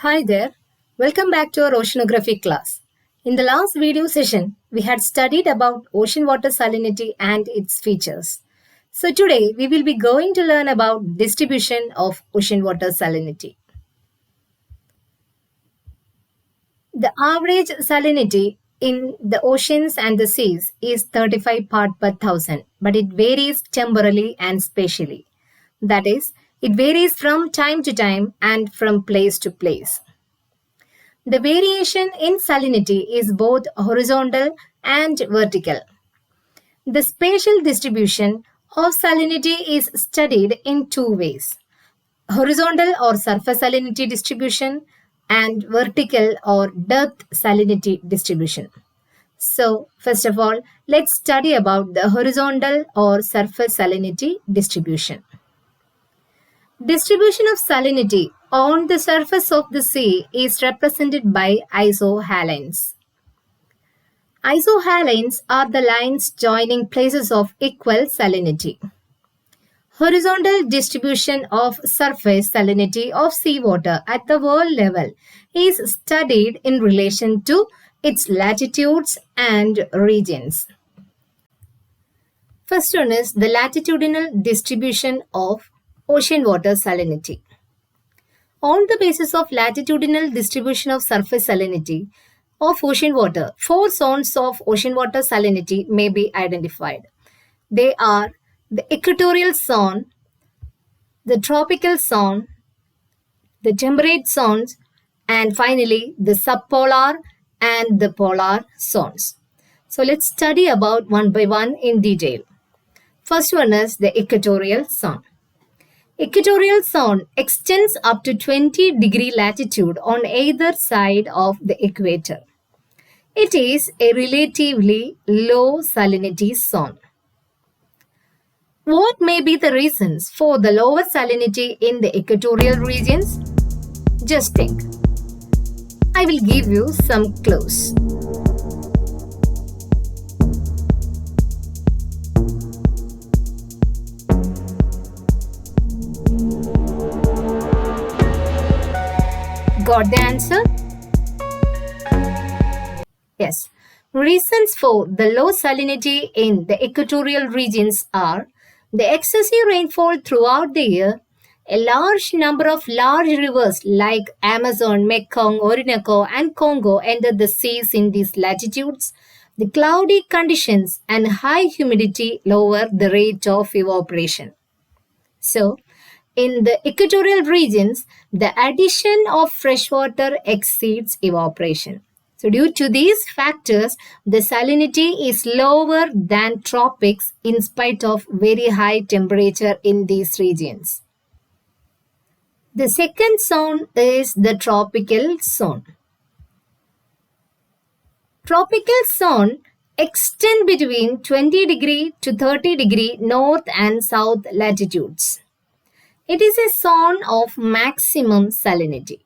Hi there, welcome back to our oceanography class. In the last video session, we had studied about ocean water salinity and its features. So today we will be going to learn about distribution of ocean water salinity. The average salinity in the oceans and the seas is 35 part per thousand, but it varies temporally and spatially. That is, it varies from time to time and from place to place. The variation in salinity is both horizontal and vertical. The spatial distribution of salinity is studied in two ways: horizontal or surface salinity distribution and vertical or depth salinity distribution. So, first of all, let's study about the horizontal or surface salinity distribution. Distribution of salinity on the surface of the sea is represented by isohalogens. Isohalogens are the lines joining places of equal salinity. Horizontal distribution of surface salinity of seawater at the world level is studied in relation to its latitudes and regions. First one is the latitudinal distribution of ocean water salinity. On the basis of latitudinal distribution of surface salinity of ocean water, four zones of ocean water salinity may be identified. They are the equatorial zone, the tropical zone, the temperate zones, and finally the subpolar and the polar zones. So let's study about one by one in detail. First one is the equatorial zone. Equatorial zone extends up to 20-degree latitude on either side of the equator. It is a relatively low salinity zone. What may be the reasons for the lower salinity in the equatorial regions? Just think. I will give you some clues. Got the answer? Yes. Reasons for the low salinity in the equatorial regions are the excessive rainfall throughout the year, a large number of large rivers like Amazon, Mekong, Orinoco, and Congo enter the seas in these latitudes. The cloudy conditions and high humidity lower the rate of evaporation. So, in the equatorial regions, the addition of fresh water exceeds evaporation. So due to these factors, the salinity is lower than tropics in spite of very high temperature in these regions. The second zone is the tropical zone. Tropical zone extend between 20 degree to 30 degree north and south latitudes. It is a zone of maximum salinity.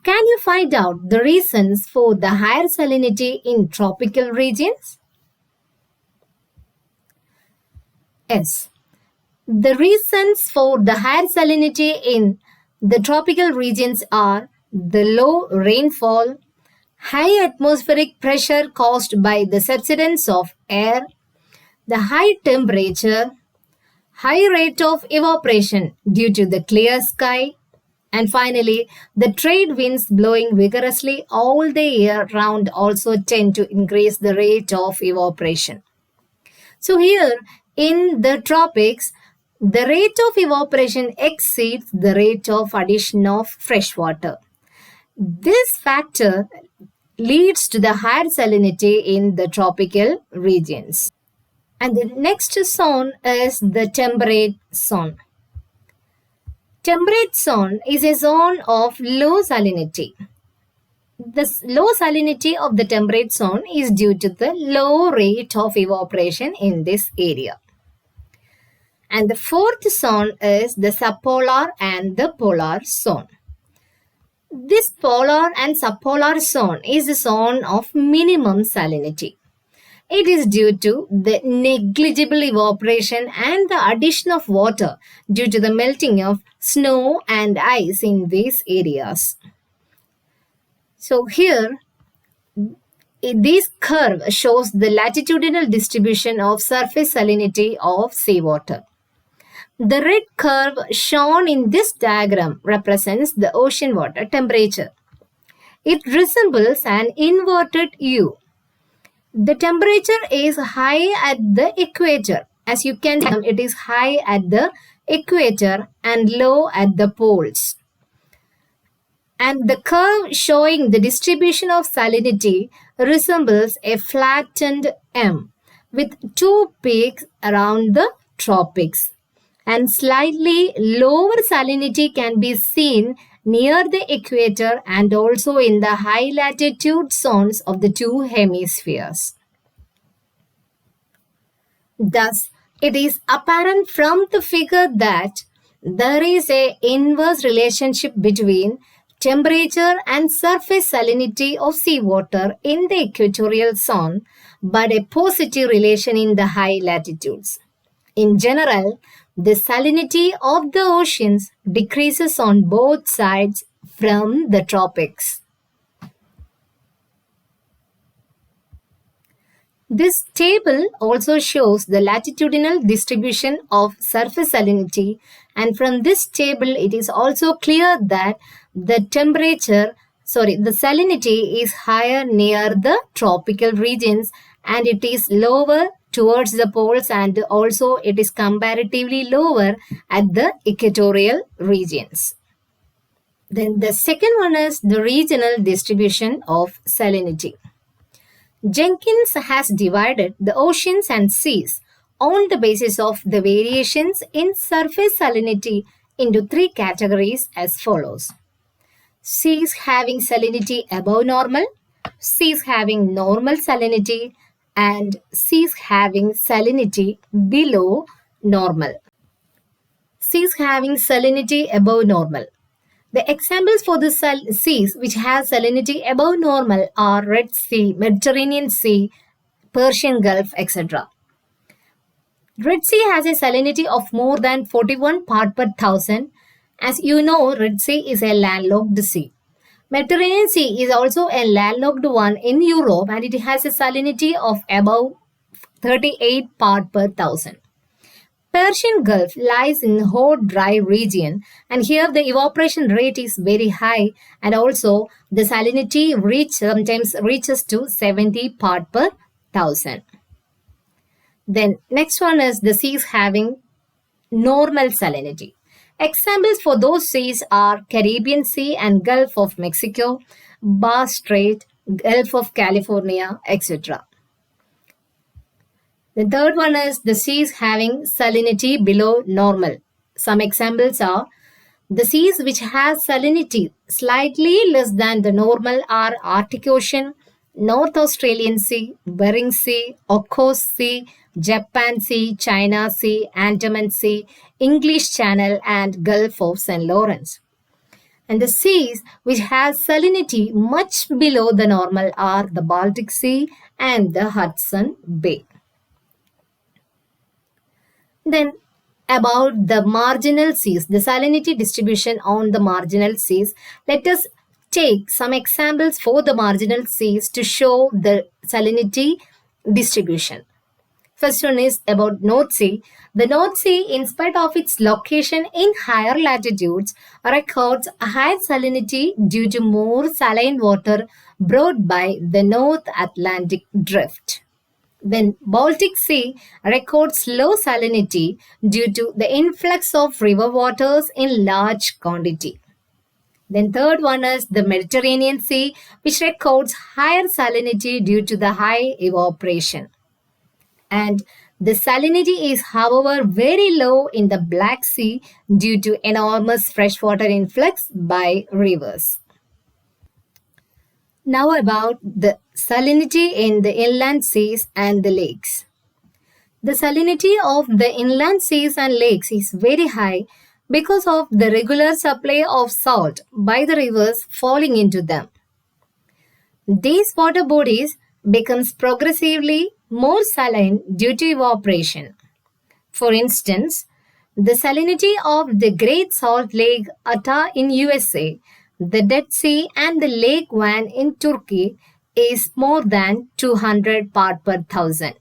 Can you find out the reasons for the higher salinity in tropical regions? Yes. The reasons for the higher salinity in the tropical regions are the low rainfall, high atmospheric pressure caused by the subsidence of air, the high temperature, high rate of evaporation due to the clear sky, and finally, the trade winds blowing vigorously all the year round also tend to increase the rate of evaporation. So here in the tropics, the rate of evaporation exceeds the rate of addition of fresh water. This factor leads to the higher salinity in the tropical regions. And the next zone is the temperate zone. Temperate zone is a zone of low salinity. The low salinity of the temperate zone is due to the low rate of evaporation in this area. And the fourth zone is the subpolar and the polar zone. This polar and subpolar zone is a zone of minimum salinity. It is due to the negligible evaporation and the addition of water due to the melting of snow and ice in these areas. So here, this curve shows the latitudinal distribution of surface salinity of seawater. The red curve shown in this diagram represents the ocean water temperature. It resembles an inverted U. The temperature is high at the equator. As you can see, it is high at the equator and low at the poles. And the curve showing the distribution of salinity resembles a flattened M with two peaks around the tropics. And slightly lower salinity can be seen near the equator and also in the high latitude zones of the two hemispheres. Thus, it is apparent from the figure that there is an inverse relationship between temperature and surface salinity of seawater in the equatorial zone, but a positive relation in the high latitudes. In general, the salinity of the oceans decreases on both sides from the tropics. This table also shows the latitudinal distribution of surface salinity, and from this table it is also clear that the salinity is higher near the tropical regions and it is lower towards the poles, and also it is comparatively lower at the equatorial regions. Then the second one is the regional distribution of salinity. Jenkins has divided the oceans and seas on the basis of the variations in surface salinity into three categories as follows. Seas having salinity above normal, seas having normal salinity, and seas having salinity below normal. Seas having salinity above normal. The examples for the seas which have salinity above normal are Red Sea, Mediterranean Sea, Persian Gulf, etc. Red Sea has a salinity of more than 41 part per thousand. As you know, Red Sea is a landlocked sea. Mediterranean Sea is also a landlocked one in Europe and it has a salinity of above 38 part per thousand. Persian Gulf lies in hot dry region and here the evaporation rate is very high and also the salinity sometimes reaches to 70 part per thousand. Then next one is the seas having normal salinity. Examples for those seas are Caribbean Sea and Gulf of Mexico, Bass Strait, Gulf of California, etc. The third one is the seas having salinity below normal. Some examples are the seas which have salinity slightly less than the normal are Arctic Ocean, North Australian Sea, Bering Sea, Okhotsk Sea, Japan Sea, China Sea, Andaman Sea, English Channel and Gulf of St. Lawrence. And the seas which have salinity much below the normal are the Baltic Sea and the Hudson Bay. Then about the marginal seas, the salinity distribution on the marginal seas. Let us take some examples for the marginal seas to show the salinity distribution. First one is about North Sea. The North Sea, in spite of its location in higher latitudes, records high salinity due to more saline water brought by the North Atlantic Drift. Then Baltic Sea records low salinity due to the influx of river waters in large quantity. Then third one is the Mediterranean Sea, which records higher salinity due to the high evaporation. And the salinity is however very low in the Black Sea due to enormous freshwater influx by rivers. Now about the salinity in the inland seas and the lakes. The salinity of the inland seas and lakes is very high because of the regular supply of salt by the rivers falling into them. These water bodies becomes progressively more saline due to evaporation. For instance, the salinity of the Great Salt Lake Ata in USA, the Dead Sea and the Lake Van in Turkey is more than 200 part per thousand.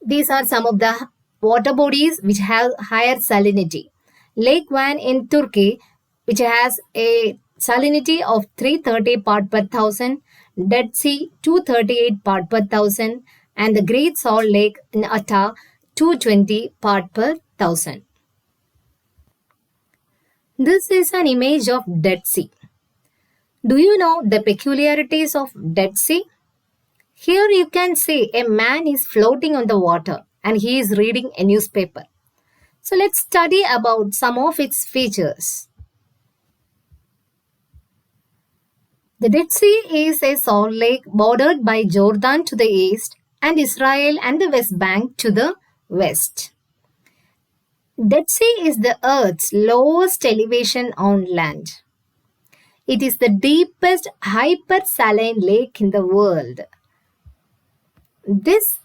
These are some of the water bodies which have higher salinity. Lake Van in Turkey, which has a salinity of 330 part per thousand, Dead Sea 238 part per thousand, and the Great Salt Lake in Ata 220 part per thousand. This is an image of Dead Sea. Do you know the peculiarities of Dead Sea? Here you can see a man is floating on the water and he is reading a newspaper. So let's study about some of its features. The Dead Sea is a salt lake bordered by Jordan to the east and Israel and the West Bank to the west. Dead Sea is the Earth's lowest elevation on land. It is the deepest hypersaline lake in the world. This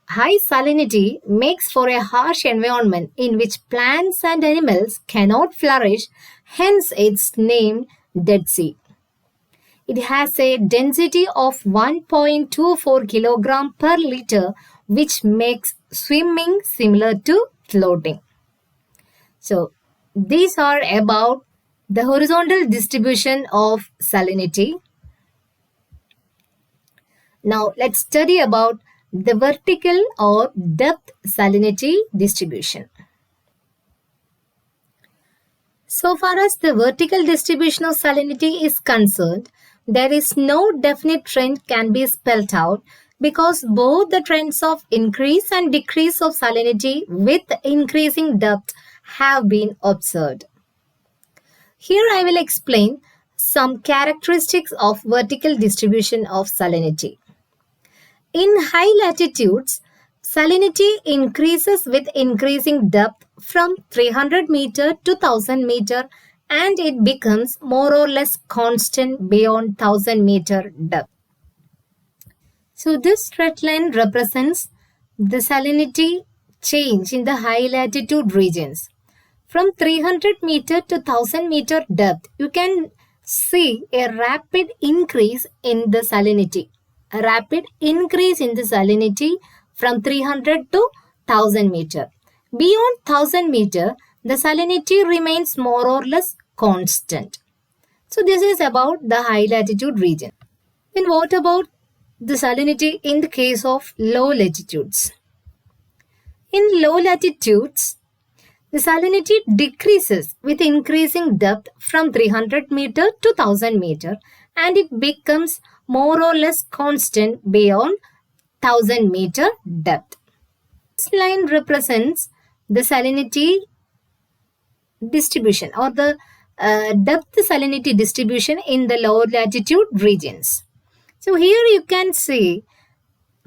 high salinity makes for a harsh environment in which plants and animals cannot flourish, hence its name Dead Sea. It has a density of 1.24 kilogram per liter, which makes swimming similar to floating. So, these are about the horizontal distribution of salinity. Now, let's study about the vertical or depth salinity distribution. So far as the vertical distribution of salinity is concerned, there is no definite trend can be spelled out because both the trends of increase and decrease of salinity with increasing depth have been observed. Here I will explain some characteristics of vertical distribution of salinity. In high latitudes, salinity increases with increasing depth from 300 meter to 1000 meter and it becomes more or less constant beyond 1000 meter depth. So this red line represents the salinity change in the high latitude regions. From 300 meter to 1000 meter depth, you can see a rapid increase in the salinity. A rapid increase in the salinity from 300 to 1000 meter. Beyond 1000 meter, the salinity remains more or less constant. So this is about the high latitude region. Then what about the salinity in the case of low latitudes? In low latitudes, the salinity decreases with increasing depth from 300 meter to 1000 meter and it becomes more or less constant beyond 1000 meter depth. This line represents the salinity distribution or the depth salinity distribution in the low latitude regions. So here you can see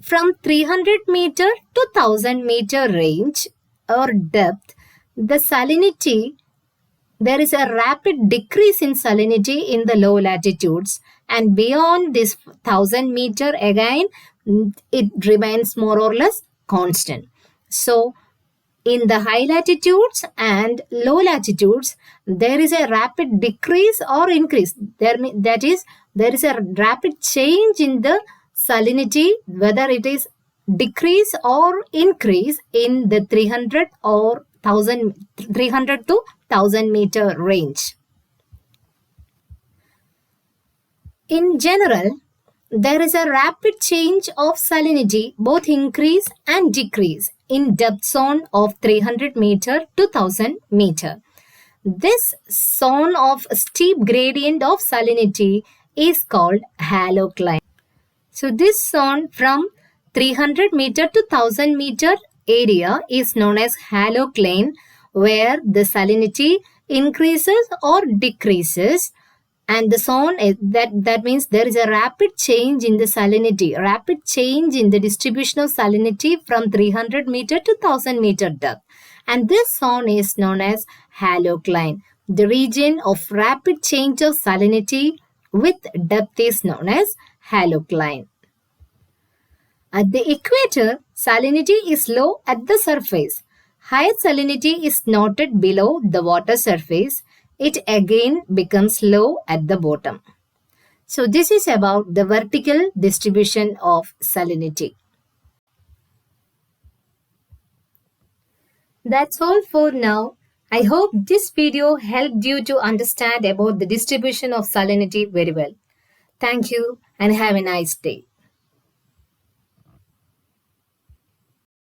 from 300 meter to 1000 meter range or depth, the salinity, there is a rapid decrease in salinity in the low latitudes and beyond this 1000 meter again it remains more or less constant. So in the high latitudes and low latitudes there is a rapid decrease or increase. That is, there is a rapid change in the salinity, whether it is decrease or increase in the 300 or 300 to 1000 meter range. In general, there is a rapid change of salinity, both increase and decrease in depth zone of 300 meter to 1000 meter. This zone of steep gradient of salinity is called halocline. So this zone from 300 meter to 1000 meter area is known as halocline, where the salinity increases or decreases, and the zone is, that means there is a rapid change in the salinity, rapid change in the distribution of salinity from 300 meter to 1000 meter depth, and this zone is known as halocline. The region of rapid change of salinity with depth is known as halocline. At the equator, salinity is low at the surface. Higher salinity is noted below the water surface. It again becomes low at the bottom. So this is about the vertical distribution of salinity. That's all for now. I hope this video helped you to understand about the distribution of salinity very well. Thank you and have a nice day.